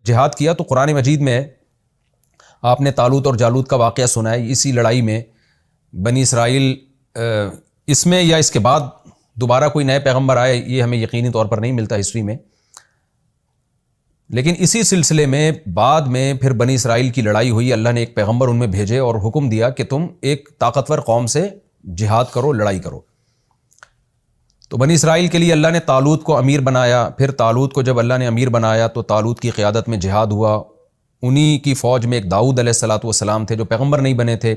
جہاد کیا۔ تو قرآن مجید میں آپ نے طالوت اور جالوت کا واقعہ سنا ہے۔ اسی لڑائی میں بنی اسرائیل اس میں یا اس کے بعد دوبارہ کوئی نئے پیغمبر آئے یہ ہمیں یقینی طور پر نہیں ملتا ہسٹری میں، لیکن اسی سلسلے میں بعد میں پھر بنی اسرائیل کی لڑائی ہوئی، اللہ نے ایک پیغمبر ان میں بھیجے اور حکم دیا کہ تم ایک طاقتور قوم سے جہاد کرو، لڑائی کرو۔ تو بنی اسرائیل کے لیے اللہ نے طالوت کو امیر بنایا۔ پھر طالوت کو جب اللہ نے امیر بنایا تو طالوت کی قیادت میں جہاد ہوا۔ انہی کی فوج میں ایک داؤد علیہ السلام تھے جو پیغمبر نہیں بنے تھے۔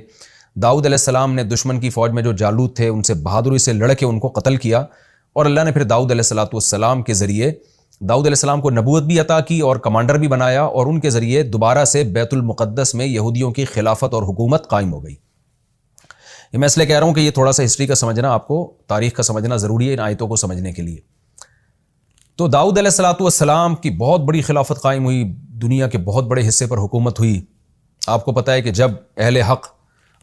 داؤد علیہ السلام نے دشمن کی فوج میں جو جالوت تھے ان سے بہادری سے لڑ کے ان کو قتل کیا، اور اللہ نے پھر داؤد علیہ السلام کے ذریعے داؤد علیہ السلام کو نبوت بھی عطا کی اور کمانڈر بھی بنایا، اور ان کے ذریعے دوبارہ سے بیت المقدس میں یہودیوں کی خلافت اور حکومت قائم ہو گئی۔ یہ میں اس لیے کہہ رہا ہوں کہ یہ تھوڑا سا ہسٹری کا سمجھنا، آپ کو تاریخ کا سمجھنا ضروری ہے ان آیتوں کو سمجھنے کے لیے۔ تو داؤد علیہ السلام کی بہت بڑی خلافت قائم ہوئی، دنیا کے بہت بڑے حصے پر حکومت ہوئی۔ آپ کو پتہ ہے کہ جب اہل حق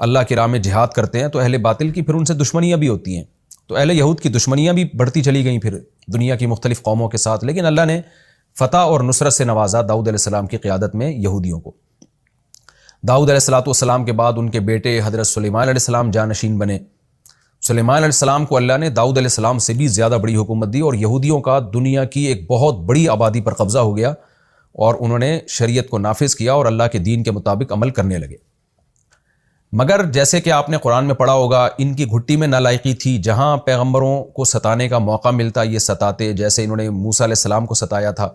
اللہ کی راہ میں جہاد کرتے ہیں تو اہل باطل کی پھر ان سے دشمنیاں بھی ہوتی ہیں، تو اہل یہود کی دشمنیاں بھی بڑھتی چلی گئیں پھر دنیا کی مختلف قوموں کے ساتھ، لیکن اللہ نے فتح اور نصرت سے نوازا داؤد علیہ السلام کی قیادت میں یہودیوں کو۔ داؤد علیہ السلام کے بعد ان کے بیٹے حضرت سلیمان علیہ السلام جانشین بنے۔ سلیمان علیہ السلام کو اللہ نے داؤد علیہ السلام سے بھی زیادہ بڑی حکومت دی، اور یہودیوں کا دنیا کی ایک بہت بڑی آبادی پر قبضہ ہو گیا، اور انہوں نے شریعت کو نافذ کیا اور اللہ کے دین کے مطابق عمل کرنے لگے۔ مگر جیسے کہ آپ نے قرآن میں پڑھا ہوگا، ان کی گھٹی میں نالائقی تھی، جہاں پیغمبروں کو ستانے کا موقع ملتا یہ ستاتے، جیسے انہوں نے موسیٰ علیہ السلام کو ستایا تھا۔